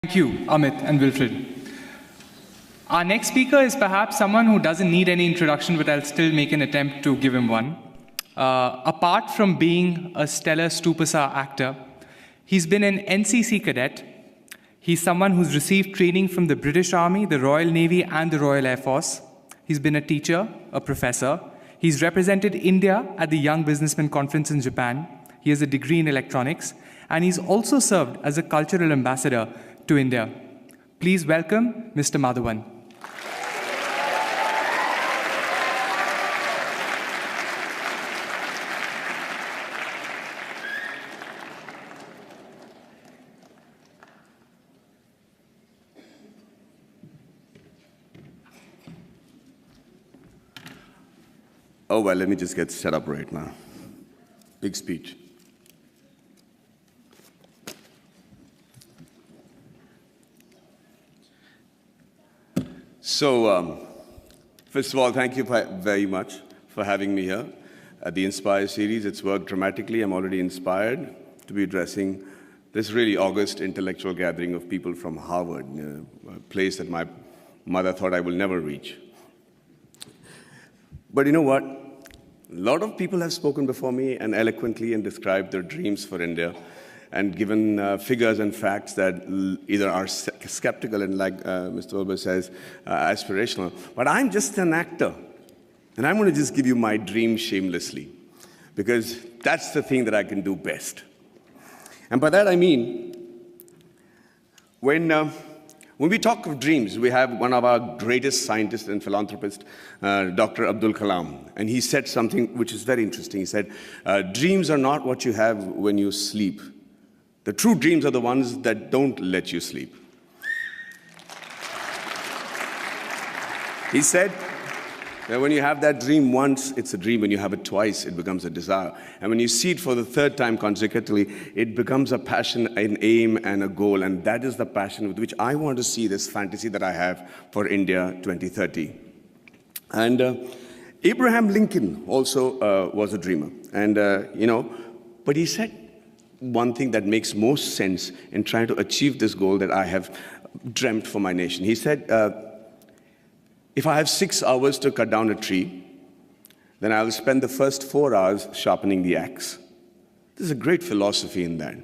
Thank you, Amit and Wilfred. Our next speaker is perhaps someone who doesn't need any introduction, but I'll still make an attempt to give him one. Apart from being a stellar Stupasa actor, he's been an NCC cadet. He's someone who's received training from the British Army, the Royal Navy, and the Royal Air Force. He's been a teacher, a professor. He's represented India at the Young Businessman Conference in Japan. He has a degree in electronics, and he's also served as a cultural ambassador to India. Please welcome Mr. Madhvan. Oh, well, let me just get set up right now. Big speech. So, first of all, thank you very much for having me here at the Inspire series. It's worked dramatically. I'm already inspired to be addressing this really august intellectual gathering of people from Harvard, a place that my mother thought I will never reach. But you know what? A lot of people have spoken before me and eloquently and described their dreams for India and given figures and facts that either are skeptical and, like Mr. Wilbur says, aspirational. But I'm just an actor, and I'm going to just give you my dream shamelessly, because that's the thing that I can do best. And by that I mean, when we talk of dreams, we have one of our greatest scientists and philanthropists, Dr. Abdul Kalam, and he said something which is very interesting. He said, dreams are not what you have when you sleep. The true dreams are the ones that don't let you sleep. He said that when you have that dream once, it's a dream. When you have it twice, it becomes a desire. And when you see it for the third time consecutively, it becomes a passion, an aim, and a goal. And that is the passion with which I want to see this fantasy that I have for India 2030. And Abraham Lincoln also was a dreamer. And, but he said one thing that makes most sense in trying to achieve this goal that I have dreamt for my nation. He said, if I have 6 hours to cut down a tree, then I'll spend the first 4 hours sharpening the axe. There's a great philosophy in that.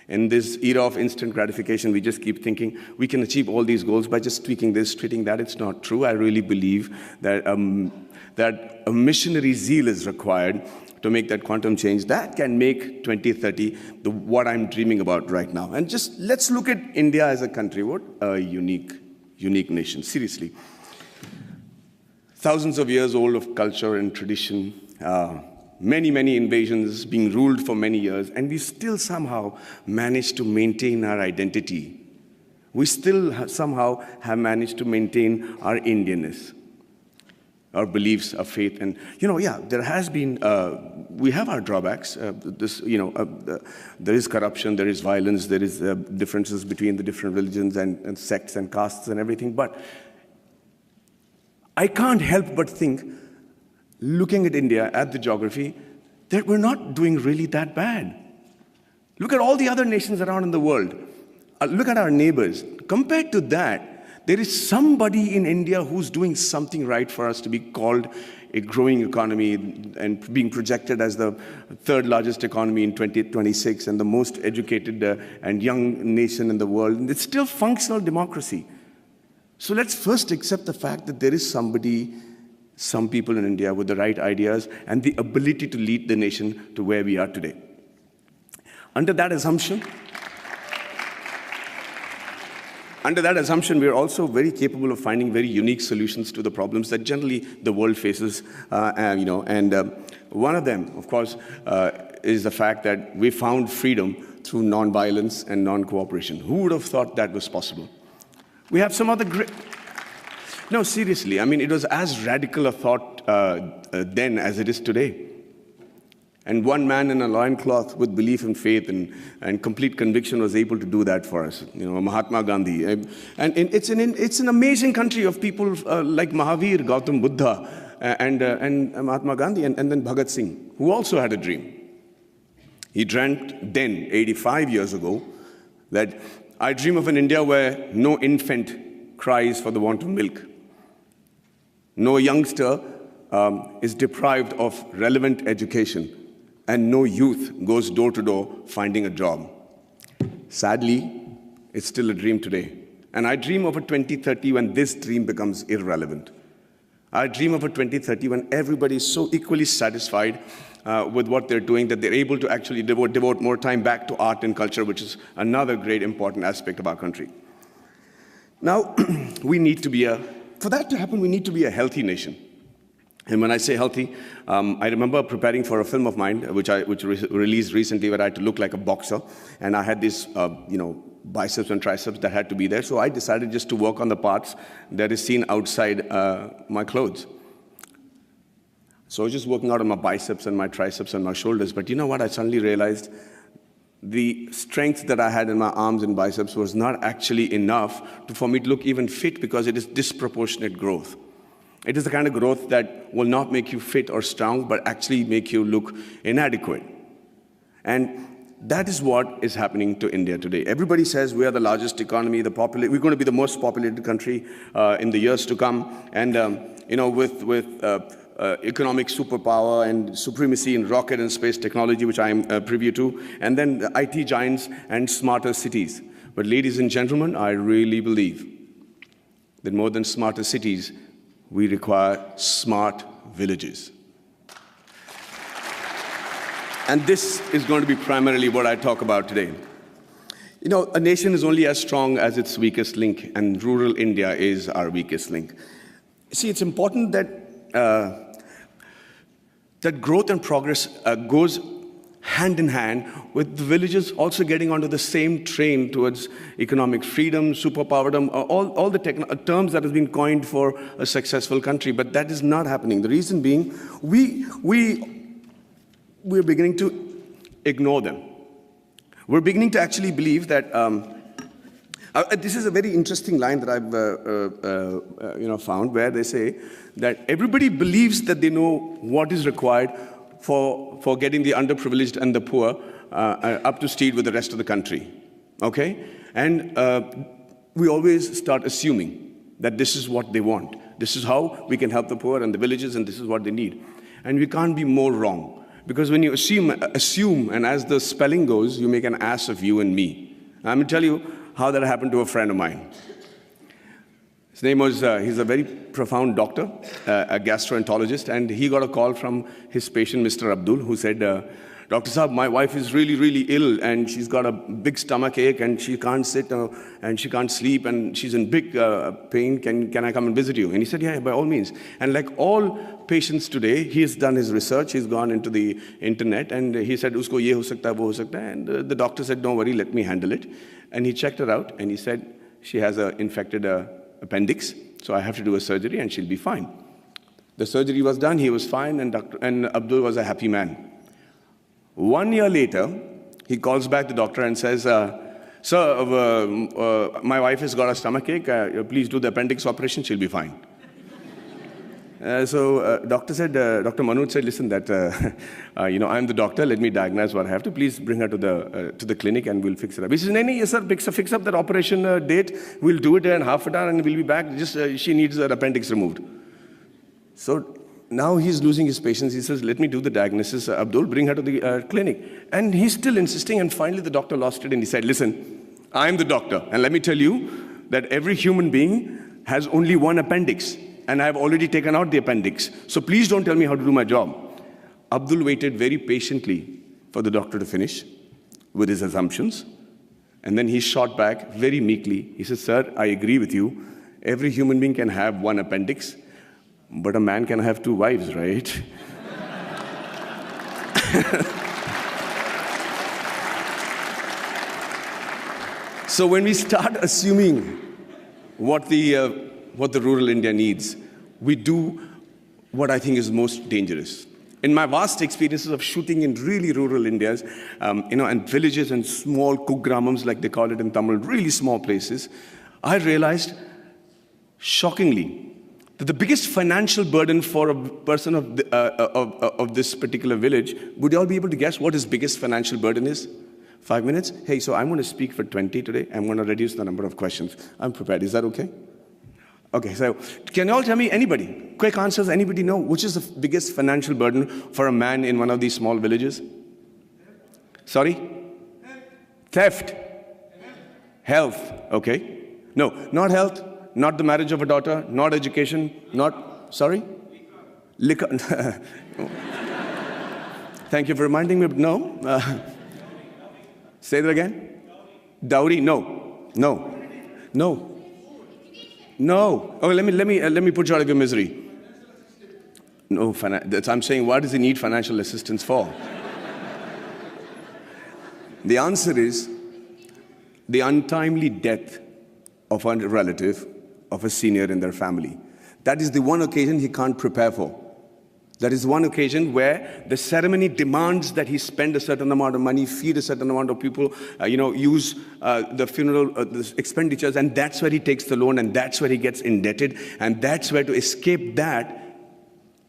In this era of instant gratification, we just keep thinking we can achieve all these goals by just tweaking this, tweaking that. It's not true. I really believe that, that a missionary zeal is required to make that quantum change that can make 2030 what I'm dreaming about right now. And just let's look at India as a country. What a unique nation, seriously. Thousands of years old of culture and tradition, many invasions, being ruled for many years, and we still somehow managed to maintain our identity. We still somehow have managed to maintain our Indianness, our beliefs, our faith. And, there has been, we have our drawbacks. There is corruption, there is violence, there is differences between the different religions and sects and castes and everything. But I can't help but think, looking at India, at the geography, that we're not doing really that bad. Look at all the other nations around in the world. Look at our neighbors. Compared to that, there is somebody in India who's doing something right for us to be called a growing economy and being projected as the third largest economy in 2026 and the most educated and young nation in the world. And it's still functional democracy. So let's first accept the fact that there is some people in India with the right ideas and the ability to lead the nation to where we are today. Under that assumption, we are also very capable of finding very unique solutions to the problems that generally the world faces. One of them, of course, is the fact that we found freedom through non-violence and non-cooperation. Who would have thought that was possible? We have some other great... No, seriously, I mean, it was as radical a thought then as it is today. And one man in a loincloth with belief and faith and complete conviction was able to do that for us, Mahatma Gandhi. And it's an amazing country of people like Mahavir, Gautam Buddha, and Mahatma Gandhi, and then Bhagat Singh, who also had a dream. He dreamt then, 85 years ago, that I dream of an India where no infant cries for the want of milk. No youngster is deprived of relevant education, and no youth goes door to door finding a job. Sadly, it's still a dream today. And I dream of a 2030 when this dream becomes irrelevant. I dream of a 2030 when everybody is so equally satisfied with what they're doing that they're able to actually devote more time back to art and culture, which is another great important aspect of our country. Now, for that to happen, we need to be a healthy nation. And when I say healthy, I remember preparing for a film of mine, which released recently, where I had to look like a boxer, and I had these, biceps and triceps that had to be there. So I decided just to work on the parts that is seen outside my clothes. So I was just working out on my biceps and my triceps and my shoulders. But you know what? I suddenly realized the strength that I had in my arms and biceps was not actually enough for me to look even fit, because it is disproportionate growth. It is the kind of growth that will not make you fit or strong, but actually make you look inadequate. And that is what is happening to India today. Everybody says we are the largest economy, we're going to be the most populated country in the years to come. And with economic superpower and supremacy in rocket and space technology, which I am privy to, and then the IT giants and smarter cities. But ladies and gentlemen, I really believe that more than smarter cities, we require smart villages. And this is going to be primarily what I talk about today. You know, a nation is only as strong as its weakest link, and rural India is our weakest link. See, it's important that that growth and progress goes hand in hand with the villages also getting onto the same train towards economic freedom, superpowerdom, all the terms that have been coined for a successful country. But that is not happening. The reason being, we're beginning to ignore them. We're beginning to actually believe that this is a very interesting line that I've found, where they say that everybody believes that they know what is required for getting the underprivileged and the poor up to speed with the rest of the country. Okay? And we always start assuming that this is what they want. This is how we can help the poor and the villages, and this is what they need. And we can't be more wrong. Because when you assume, and as the spelling goes, you make an ass of you and me. I'm going to tell you how that happened to a friend of mine. His name was, he's a very profound doctor, a gastroenterologist, and he got a call from his patient, Mr. Abdul, who said, Dr. Saab, my wife is really, really ill, and she's got a big stomach ache, and she can't sit, and she can't sleep, and she's in big pain. Can I come and visit you? And he said, yeah, by all means. And like all patients today, he has done his research, he's gone into the internet, and he said, usko ye ho sakta hai, wo ho sakta hai. And the doctor said, don't worry, let me handle it. And he checked her out, and he said, she has an infected appendix, so I have to do a surgery, and she'll be fine. The surgery was done, he was fine, and Abdul was a happy man. 1 year later, he calls back the doctor and says, sir, my wife has got a stomachache, please do the appendix operation, she'll be fine. Dr. Manoj said, listen, I'm the doctor, let me diagnose what I have to, please bring her to the clinic and we'll fix it up. He says, yes sir, fix up that operation date, we'll do it in half an hour and we'll be back, she needs her appendix removed. So now he's losing his patience. He says, let me do the diagnosis. Abdul, bring her to the clinic. And he's still insisting, and finally the doctor lost it and he said, listen, I'm the doctor, and let me tell you that every human being has only one appendix, and I've already taken out the appendix. So please don't tell me how to do my job. Abdul waited very patiently for the doctor to finish with his assumptions, and then he shot back very meekly. He said, sir, I agree with you. Every human being can have one appendix, but a man can have two wives, right? So when we start assuming what the rural India needs, we do what I think is most dangerous. In my vast experiences of shooting in really rural Indias, and villages and small kugramams, like they call it in Tamil, really small places, I realized, shockingly, that the biggest financial burden for a person of this particular village, would you all be able to guess what his biggest financial burden is? 5 minutes? Hey, so I'm going to speak for 20 today. I'm going to reduce the number of questions. I'm prepared. Is that okay? Okay, so can you all tell me, anybody, quick answers, anybody know which is the biggest financial burden for a man in one of these small villages? Sorry? Theft. Health. Okay. No, not health, not the marriage of a daughter, not education, not, sorry? Liquor. Thank you for reminding me. No. Say that again. Dowry. No. No. No. No. Oh, let me put you out of your misery. No, I'm saying, what does he need financial assistance for? The answer is the untimely death of a relative, of a senior in their family. That is the one occasion he can't prepare for. That is one occasion where the ceremony demands that he spend a certain amount of money, feed a certain amount of people, use the funeral the expenditures, and that's where he takes the loan, and that's where he gets indebted, and that's where, to escape that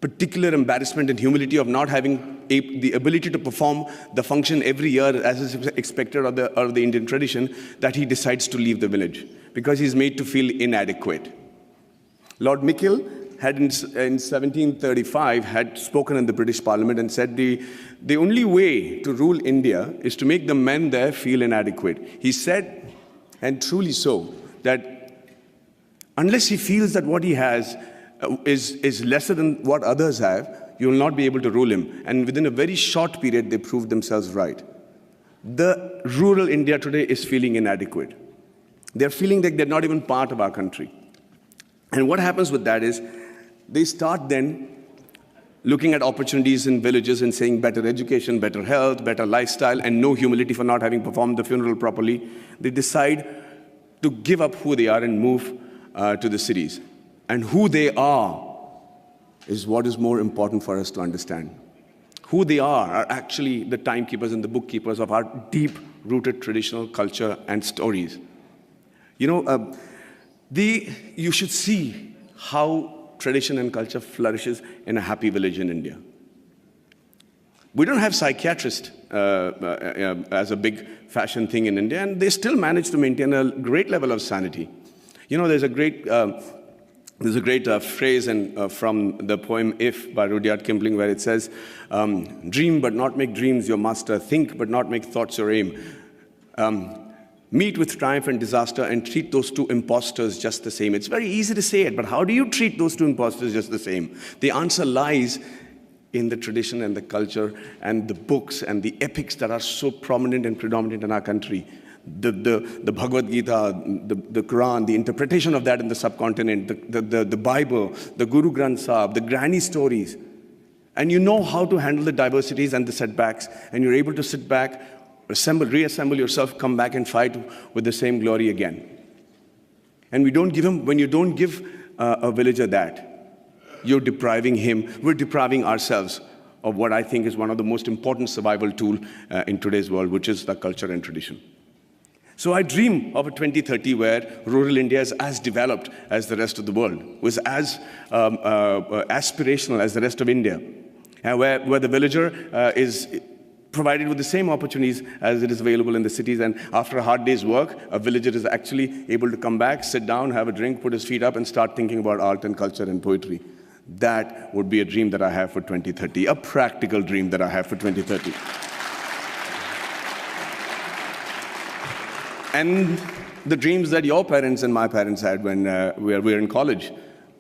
particular embarrassment and humility of not having the ability to perform the function every year as is expected of the Indian tradition, that he decides to leave the village because he's made to feel inadequate. Lord Mickle had in 1735 had spoken in the British Parliament and said the only way to rule India is to make the men there feel inadequate. He said, and truly so, that unless he feels that what he has is lesser than what others have, you will not be able to rule him. And within a very short period, they proved themselves right. The rural India today is feeling inadequate. They're feeling that they're not even part of our country. And what happens with that is, they start then looking at opportunities in villages and saying better education, better health, better lifestyle, and no humility for not having performed the funeral properly. They decide to give up who they are and move to the cities. And who they are is what is more important for us to understand. Who they are actually the timekeepers and the bookkeepers of our deep-rooted traditional culture and stories. You should see how tradition and culture flourishes in a happy village in India. We don't have psychiatrists as a big fashion thing in India, and they still manage to maintain a great level of sanity. There's a great phrase from the poem If by Rudyard Kipling, where it says, dream but not make dreams your master, think but not make thoughts your aim. Meet with triumph and disaster and treat those two impostors just the same. It's very easy to say it, but how do you treat those two impostors just the same? The answer lies in the tradition and the culture and the books and the epics that are so prominent and predominant in our country. The Bhagavad Gita, the Quran, the interpretation of that in the subcontinent, the Bible, the Guru Granth Sahib, the granny stories. And you know how to handle the diversities and the setbacks, and you're able to sit back, reassemble yourself, come back and fight with the same glory again. And when you don't give a villager that, you're depriving him, we're depriving ourselves of what I think is one of the most important survival tools in today's world, which is the culture and tradition. So I dream of a 2030 where rural India is as developed as the rest of the world, was as aspirational as the rest of India, and where the villager is provided with the same opportunities as it is available in the cities. And after a hard day's work, a villager is actually able to come back, sit down, have a drink, put his feet up, and start thinking about art and culture and poetry. That would be a dream that I have for 2030, a practical dream that I have for 2030. And the dreams that your parents and my parents had when we were in college,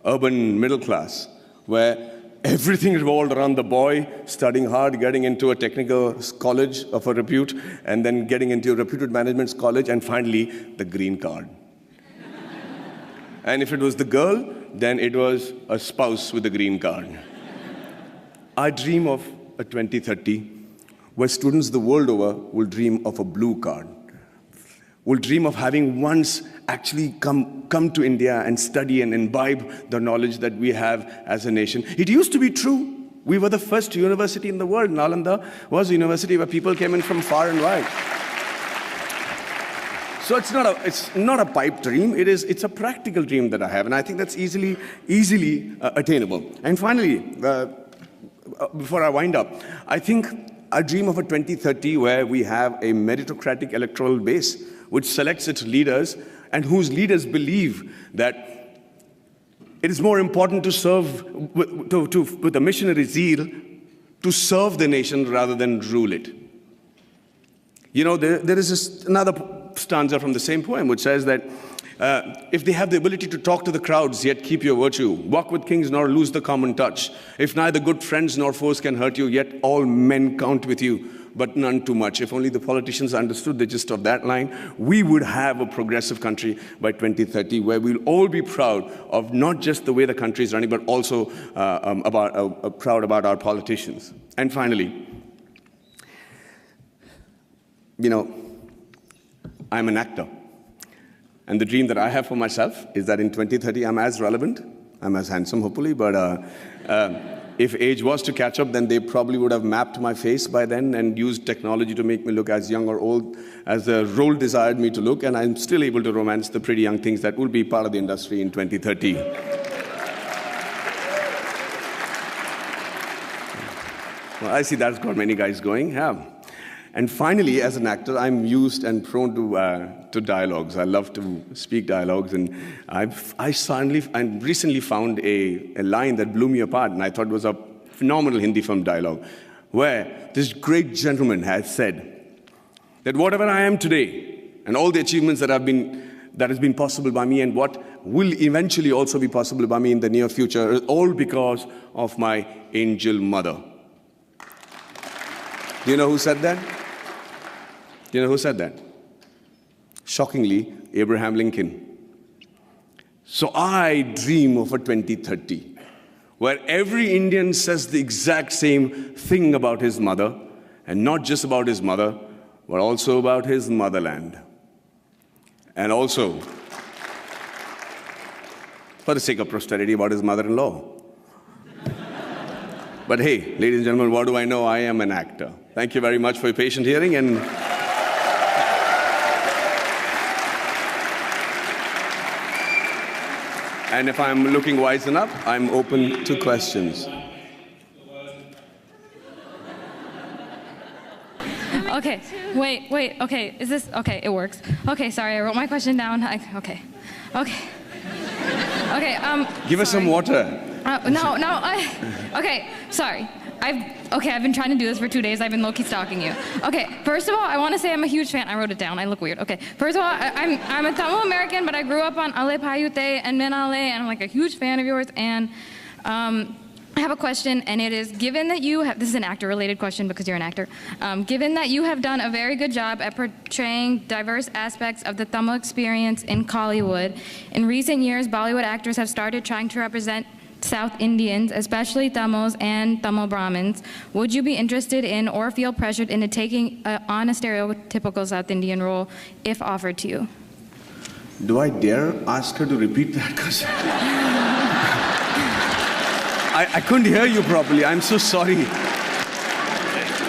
urban middle class, where everything revolved around the boy studying hard, getting into a technical college of a repute, and then getting into a reputed management college, and finally, the green card. And if it was the girl, then it was a spouse with a green card. I dream of a 2030 where students the world over will dream of a blue card, will dream of having once actually come to India and study and imbibe the knowledge that we have as a nation. It used to be true. We were the first university in the world. Nalanda was a university where people came in from far and wide. So it's not a pipe dream. It's a practical dream that I have, and I think that's easily attainable. And finally, before I wind up, I think I dream of a 2030 where we have a meritocratic electoral base which selects its leaders and whose leaders believe that it is more important to serve with a missionary zeal to serve the nation rather than rule it. You know, there is another stanza from the same poem which says that if they have the ability to talk to the crowds, yet keep your virtue, walk with kings nor lose the common touch, if neither good friends nor foes can hurt you, yet all men count with you, but none too much. If only the politicians understood the gist of that line, we would have a progressive country by 2030 where we'll all be proud of not just the way the country is running, but also proud about our politicians. And finally, you know, I'm an actor. And the dream that I have for myself is that in 2030, I'm as relevant, I'm as handsome, hopefully, but if age was to catch up, then they probably would have mapped my face by then and used technology to make me look as young or old as the role desired me to look, and I'm still able to romance the pretty young things that will be part of the industry in 2030. Well, I see that's got many guys going, yeah. And finally, as an actor, I'm used and prone to dialogues. I love to speak dialogues, and I recently found a line that blew me apart, and I thought was a phenomenal Hindi film dialogue, where this great gentleman has said that whatever I am today, and all the achievements that has been possible by me, and what will eventually also be possible by me in the near future, is all because of my angel mother. Do you know who said that? Do you know who said that? Shockingly, Abraham Lincoln. So I dream of a 2030 where every Indian says the exact same thing about his mother, and not just about his mother, but also about his motherland. And also, for the sake of posterity, about his mother-in-law. But hey, ladies and gentlemen, what do I know? I am an actor. Thank you very much for your patient hearing, and if I'm looking wise enough, I'm open to questions. Okay, wait, okay, is this, okay, it works. Okay, sorry, I wrote my question down. Okay. Give us some water. Okay, sorry. I've been trying to do this for 2 days. I've been low-key stalking you. Okay, first of all, I want to say I'm a huge fan. I wrote it down. I look weird. Okay, first of all, I'm a Tamil American, but I grew up on Ale Payute and Menale, and I'm like a huge fan of yours. And I have a question, and it is, given that you have, this is an actor-related question because you're an actor, given that you have done a very good job at portraying diverse aspects of the Tamil experience in Kollywood, in recent years, Bollywood actors have started trying to represent South Indians, especially Tamils and Tamil Brahmins. Would you be interested in or feel pressured into taking on a stereotypical South Indian role if offered to you? Do I dare ask her to repeat that? Because I couldn't hear you properly. I'm so sorry.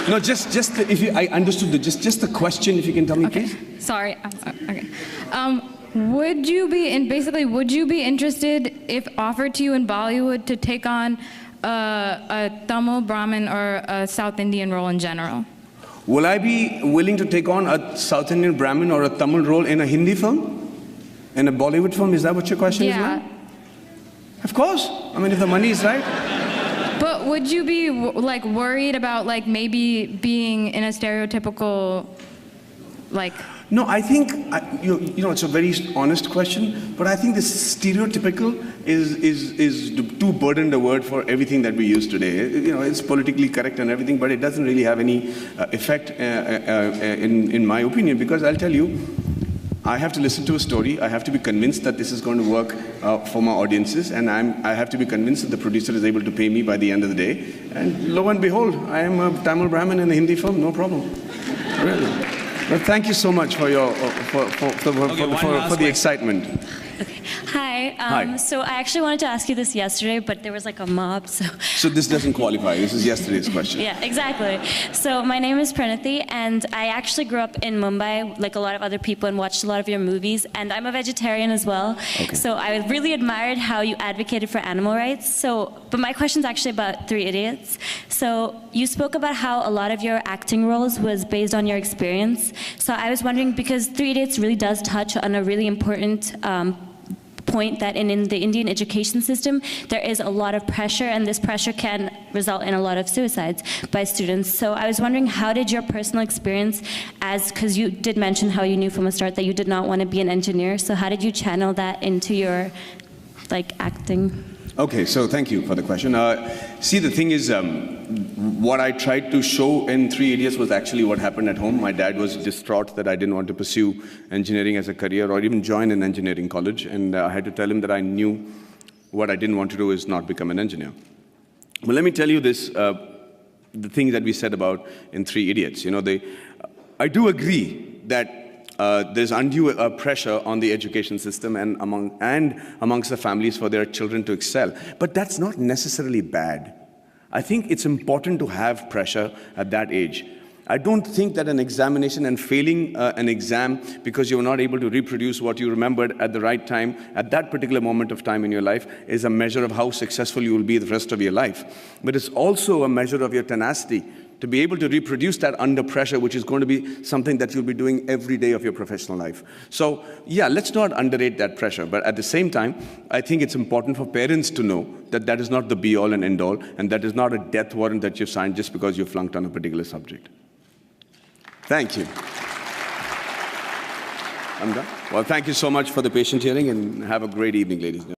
No, I understood just the question, if you can tell me, okay. Please. Sorry. Okay. Would you be interested, if offered to you in Bollywood, to take on a Tamil Brahmin or a South Indian role in general? Will I be willing to take on a South Indian Brahmin or a Tamil role in a Hindi film? In a Bollywood film? Is that what your question is, ma'am? Of course. I mean, if the money is right. But would you be like worried about like maybe being in a stereotypical, like? No, I think, you know, it's a very honest question, but I think this stereotypical is too burdened a word for everything that we use today. You know, it's politically correct and everything, but it doesn't really have any effect in my opinion, because I'll tell you, I have to listen to a story, I have to be convinced that this is going to work for my audiences, and I have to be convinced that the producer is able to pay me by the end of the day, and lo and behold, I am a Tamil Brahmin in a Hindi film, no problem. Really. Well, thank you so much for your for the excitement. Okay. Hi. Hi. So I actually wanted to ask you this yesterday, but there was like a mob, so. So this doesn't qualify. This is yesterday's question. Yeah, exactly. So my name is Pranati, and I actually grew up in Mumbai, like a lot of other people, and watched a lot of your movies. And I'm a vegetarian as well. Okay. So I really admired how you advocated for animal rights. But my question's actually about Three Idiots. So you spoke about how a lot of your acting roles was based on your experience. So I was wondering, because Three Idiots really does touch on a really important point that in the Indian education system, there is a lot of pressure, and this pressure can result in a lot of suicides by students. So I was wondering, how did your personal experience, because you did mention how you knew from the start that you did not want to be an engineer, so how did you channel that into your acting? Okay, so thank you for the question. See, the thing is, what I tried to show in Three Idiots was actually what happened at home. My dad was distraught that I didn't want to pursue engineering as a career or even join an engineering college, and I had to tell him that I knew what I didn't want to do is not become an engineer. But let me tell you this, the thing that we said about in Three Idiots. I do agree that there's undue pressure on the education system and amongst the families for their children to excel. But that's not necessarily bad. I think it's important to have pressure at that age. I don't think that an examination and failing an exam because you're not able to reproduce what you remembered at the right time, at that particular moment of time in your life, is a measure of how successful you will be the rest of your life. But it's also a measure of your tenacity to be able to reproduce that under pressure, which is going to be something that you'll be doing every day of your professional life. So, yeah, let's not underrate that pressure. But at the same time, I think it's important for parents to know that that is not the be-all and end-all, and that is not a death warrant that you've signed just because you flunked on a particular subject. Thank you. I'm done. Well, thank you so much for the patient hearing, and have a great evening, ladies and gentlemen.